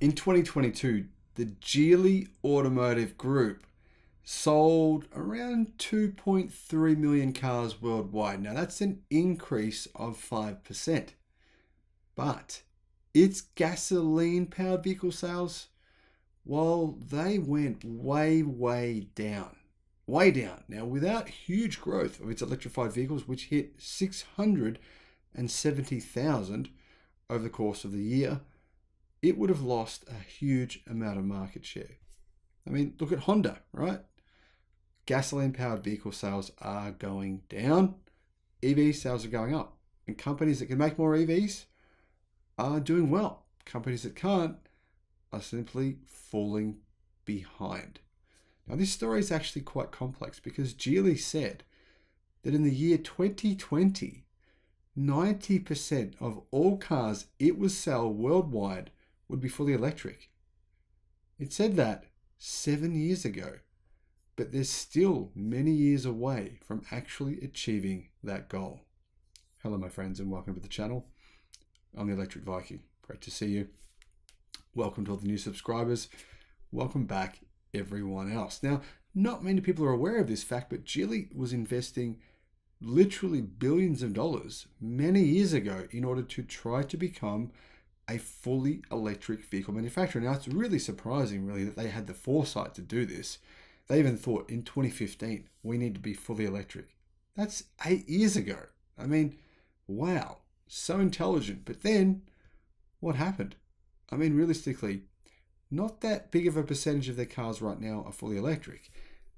In 2022, the Geely Automotive Group sold around 2.3 million cars worldwide. Now that's an increase of 5%. But its gasoline-powered vehicle sales, well, they went way down. Way down. Now, without huge growth of its electrified vehicles, which hit 670,000 over the course of the year, it would have lost a huge amount of market share. I mean, look at Honda, right? Gasoline-powered vehicle sales are going down. EV sales are going up. And companies that can make more EVs are doing well. Companies that can't are simply falling behind. Now, this story is actually quite complex because Geely said that in the year 2020, 90% of all cars it would sell worldwide would be fully electric. It said that 7 years ago, but they're still many years away from actually achieving that goal. Hello, my friends, and welcome to the channel. I'm the Electric Viking. Great to see you. Welcome to all the new subscribers. Welcome back, everyone else. Now, not many people are aware of this fact, but Geely was investing literally billions of dollars many years ago in order to try to become a fully electric vehicle manufacturer. Now, it's really surprising, really, that they had the foresight to do this. They even thought in 2015, we need to be fully electric. That's 8 years ago. I mean, wow, so intelligent. But then, what happened? I mean, realistically, not that big of a percentage of their cars right now are fully electric.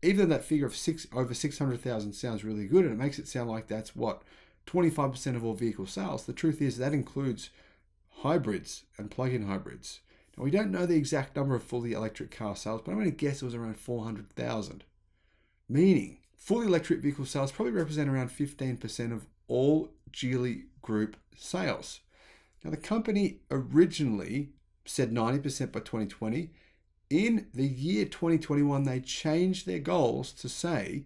Even though that figure of over 600,000 sounds really good, and it makes it sound like that's what, 25% of all vehicle sales. The truth is that includes hybrids and plug-in hybrids. Now, we don't know the exact number of fully electric car sales, but I'm going to guess it was around 400,000. Meaning, fully electric vehicle sales probably represent around 15% of all Geely Group sales. Now, the company originally said 90% by 2020. In the year 2021, they changed their goals to say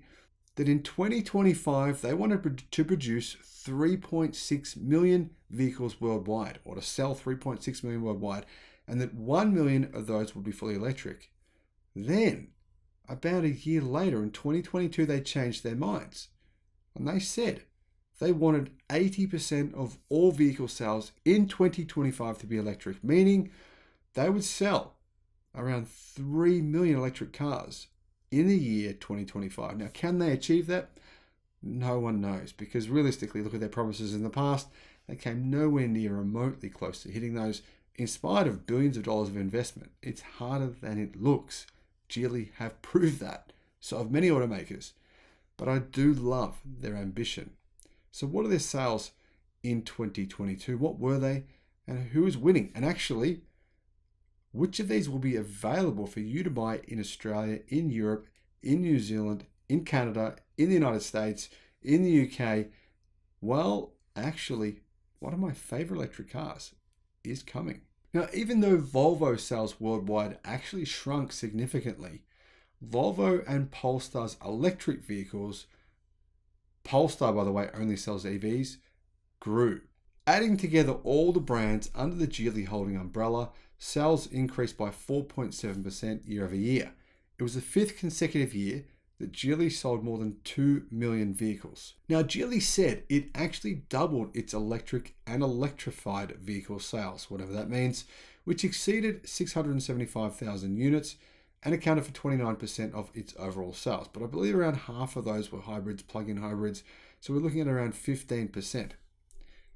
that in 2025, they wanted to produce 3.6 million vehicles worldwide, or to sell 3.6 million worldwide, and that 1 million of those would be fully electric. Then, about a year later, in 2022, they changed their minds. And they said they wanted 80% of all vehicle sales in 2025 to be electric, meaning they would sell around 3 million electric cars in the year 2025. Now, can they achieve that? No one knows, because realistically, look at their promises in the past. They came nowhere near remotely close to hitting those, in spite of billions of dollars of investment. It's harder than it looks. Geely have proved that. So have many automakers. But I do love their ambition. So what are their sales in 2022? What were they? And who is winning? And actually, which of these will be available for you to buy in Australia, in Europe, in New Zealand, in Canada, in the United States, in the UK? Well, actually, one of my favorite electric cars is coming. Now, even though Volvo sales worldwide actually shrunk significantly, Volvo and Polestar's electric vehicles, Polestar, by the way, only sells EVs, grew. Adding together all the brands under the Geely holding umbrella, sales increased by 4.7% year over year. It was the 5th consecutive year that Geely sold more than 2 million vehicles. Now, Geely said it actually doubled its electric and electrified vehicle sales, whatever that means, which exceeded 675,000 units and accounted for 29% of its overall sales. But I believe around half of those were hybrids, plug-in hybrids, so we're looking at around 15%.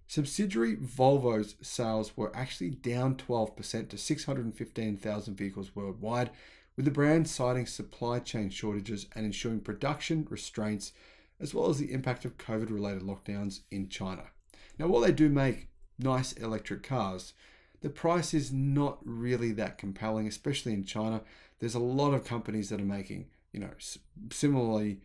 Subsidiary Volvo's sales were actually down 12% to 615,000 vehicles worldwide, with the brand citing supply chain shortages and ensuring production restraints, as well as the impact of COVID-related lockdowns in China. Now, while they do make nice electric cars, the price is not really that compelling, especially in China. There's a lot of companies that are making, similarly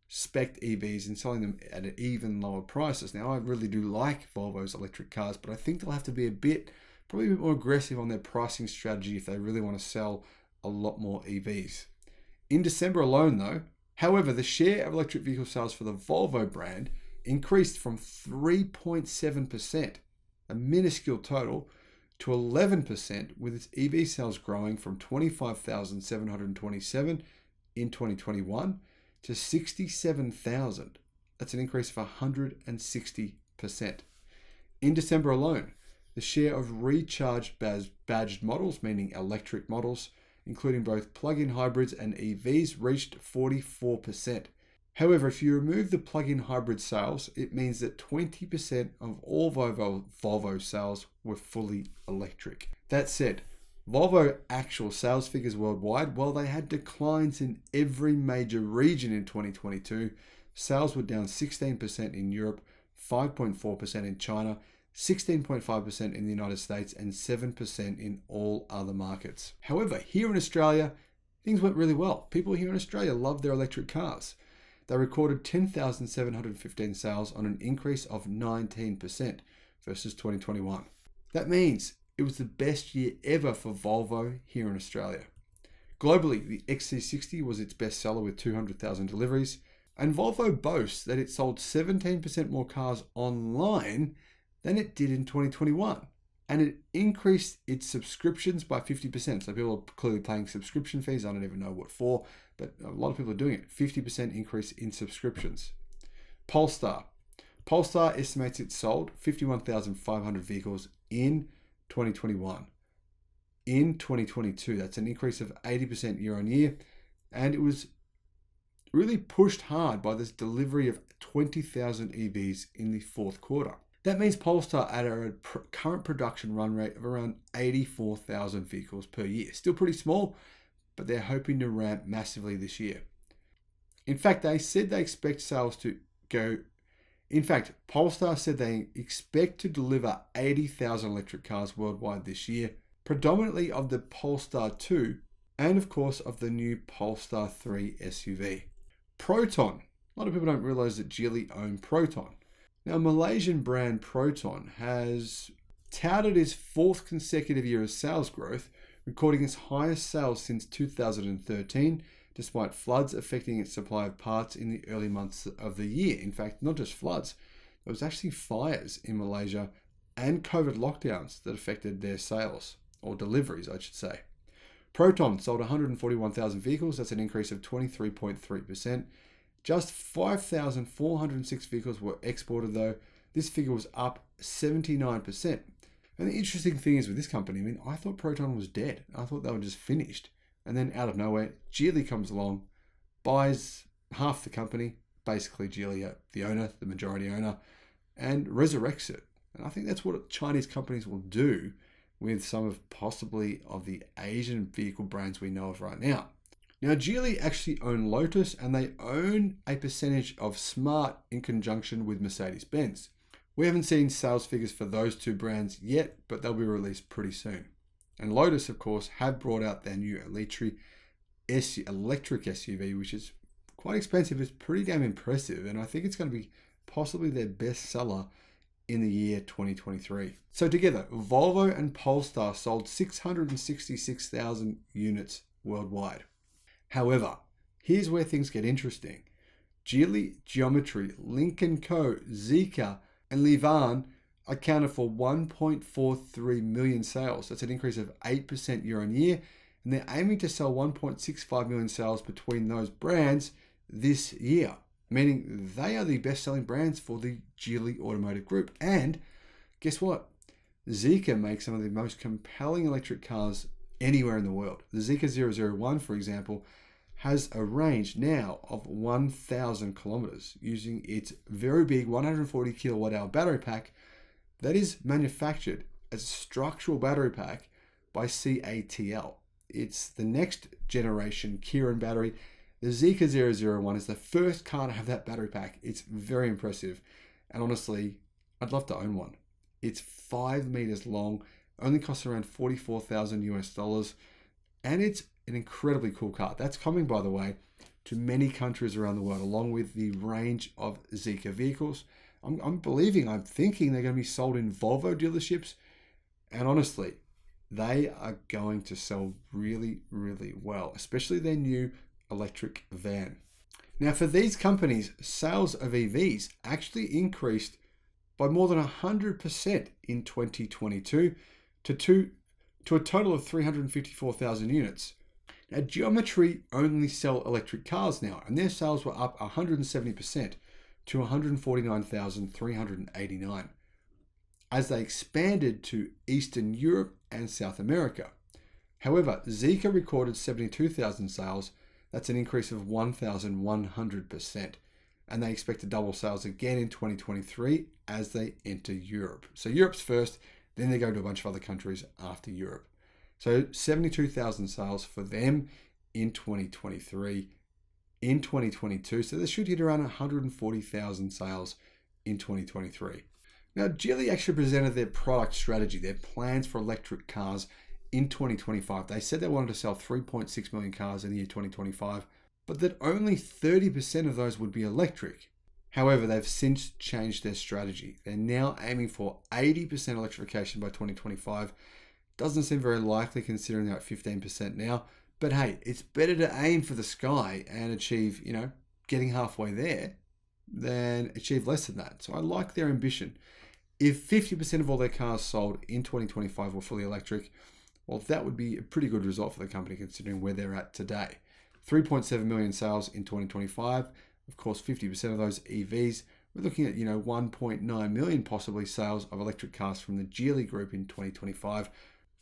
spec EVs and selling them at even lower prices. Now, I really do like Volvo's electric cars, but I think they'll have to be probably a bit more aggressive on their pricing strategy if they really want to sell a lot more EVs. In December alone, though, however, the share of electric vehicle sales for the Volvo brand increased from 3.7%, a minuscule total, to 11%, with its EV sales growing from 25,727 in 2021 to 67,000. That's an increase of 160%. In December alone, the share of recharged badged models, meaning electric models, including both plug-in hybrids and EVs, reached 44%. However, if you remove the plug-in hybrid sales, it means that 20% of all Volvo sales were fully electric. That said, Volvo actual sales figures worldwide, while they had declines in every major region in 2022, sales were down 16% in Europe, 5.4% in China, 16.5% in the United States, and 7% in all other markets. However, here in Australia, things went really well. People here in Australia love their electric cars. They recorded 10,715 sales on an increase of 19% versus 2021. That means it was the best year ever for Volvo here in Australia. Globally, the XC60 was its best seller with 200,000 deliveries, and Volvo boasts that it sold 17% more cars online than it did in 2021. And it increased its subscriptions by 50%. So people are clearly paying subscription fees. I don't even know what for, but a lot of people are doing it. 50% increase in subscriptions. Polestar estimates it sold 51,500 vehicles in 2021. In 2022, that's an increase of 80% year on year. And it was really pushed hard by this delivery of 20,000 EVs in the fourth quarter. That means Polestar at a current production run rate of around 84,000 vehicles per year. Still pretty small, but they're hoping to ramp massively this year. In fact, they said they expect sales to go. In fact, Polestar said they expect to deliver 80,000 electric cars worldwide this year, predominantly of the Polestar 2 and of course of the new Polestar 3 SUV. Proton. A lot of people don't realize that Geely own Proton. Now, Malaysian brand Proton has touted its fourth consecutive year of sales growth, recording its highest sales since 2013, despite floods affecting its supply of parts in the early months of the year. In fact, not just floods, there was actually fires in Malaysia and COVID lockdowns that affected their sales, or deliveries, I should say. Proton sold 141,000 vehicles, that's an increase of 23.3%. Just 5,406 vehicles were exported though. This figure was up 79%. And the interesting thing is with this company, I thought Proton was dead. I thought they were just finished. And then out of nowhere, Geely comes along, buys half the company, basically Geely, the owner, the majority owner, and resurrects it. And I think that's what Chinese companies will do with some of possibly of the Asian vehicle brands we know of right now. Now, Geely actually own Lotus, and they own a percentage of Smart in conjunction with Mercedes-Benz. We haven't seen sales figures for those two brands yet, but they'll be released pretty soon. And Lotus, of course, have brought out their new electric SUV, which is quite expensive. It's pretty damn impressive, and I think it's going to be possibly their best seller in the year 2023. So together, Volvo and Polestar sold 666,000 units worldwide. However, here's where things get interesting. Geely, Geometry, Lynk & Co, Zeekr, and Livane accounted for 1.43 million sales. That's an increase of 8% year on year. And they're aiming to sell 1.65 million sales between those brands this year, meaning they are the best-selling brands for the Geely Automotive Group. And guess what? Zeekr makes some of the most compelling electric cars anywhere in the world. The Zeekr 001, for example, has a range now of 1,000 kilometers using its very big 140 kilowatt hour battery pack that is manufactured as a structural battery pack by CATL. It's the next generation Kirin battery. The Zeekr 001 is the first car to have that battery pack. It's very impressive. And honestly, I'd love to own one. It's 5 meters long, only costs around $44,000 US, and it's an incredibly cool car. That's coming, by the way, to many countries around the world, along with the range of Zeekr vehicles. I'm thinking they're going to be sold in Volvo dealerships, and honestly, they are going to sell really, really well, especially their new electric van. Now, for these companies, sales of EVs actually increased by more than 100% in 2022 to a total of 354,000 units. Now, Geometry only sell electric cars now, and their sales were up 170% to 149,389 as they expanded to Eastern Europe and South America. However, Zeekr recorded 72,000 sales. That's an increase of 1,100%. And they expect to double sales again in 2023 as they enter Europe. So Europe's first, then they go to a bunch of other countries after Europe. So 72,000 sales for them in 2023. In 2022, so they should hit around 140,000 sales in 2023. Now, Geely actually presented their product strategy, their plans for electric cars in 2025. They said they wanted to sell 3.6 million cars in the year 2025, but that only 30% of those would be electric. However, they've since changed their strategy. They're now aiming for 80% electrification by 2025. Doesn't seem very likely considering they're at 15% now, but hey, it's better to aim for the sky and achieve, getting halfway there than achieve less than that. So I like their ambition. If 50% of all their cars sold in 2025 were fully electric, well, that would be a pretty good result for the company considering where they're at today. 3.7 million sales in 2025. Of course, 50% of those EVs. We're looking at, 1.9 million possibly sales of electric cars from the Geely group in 2025.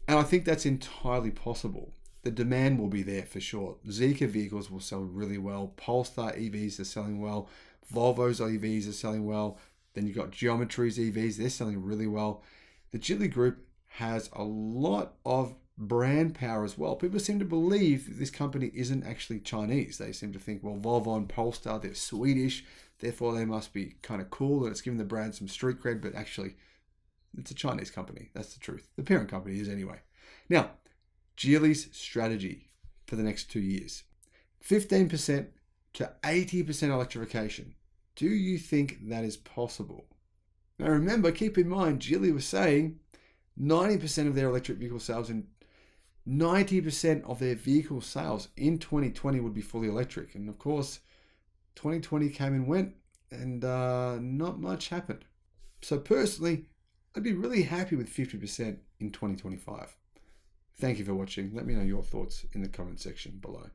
And I think that's entirely possible. The demand will be there for sure. Zeekr vehicles will sell really well. Polestar EVs are selling well. Volvo's EVs are selling well. Then you've got Geometry's EVs. They're selling really well. The Geely group has a lot of brand power as well. People seem to believe this company isn't actually Chinese. They seem to think, well, Volvo and Polestar, they're Swedish. Therefore, they must be kind of cool. And it's giving the brand some street cred. But actually, it's a Chinese company. That's the truth. The parent company is anyway. Now, Geely's strategy for the next 2 years. 15% to 80% electrification. Do you think that is possible? Now remember, keep in mind, Geely was saying 90% of their electric vehicle sales and 90% of their vehicle sales in 2020 would be fully electric. And of course, 2020 came and went and not much happened. So personally, I'd be really happy with 50% in 2025. Thank you for watching. Let me know your thoughts in the comment section below.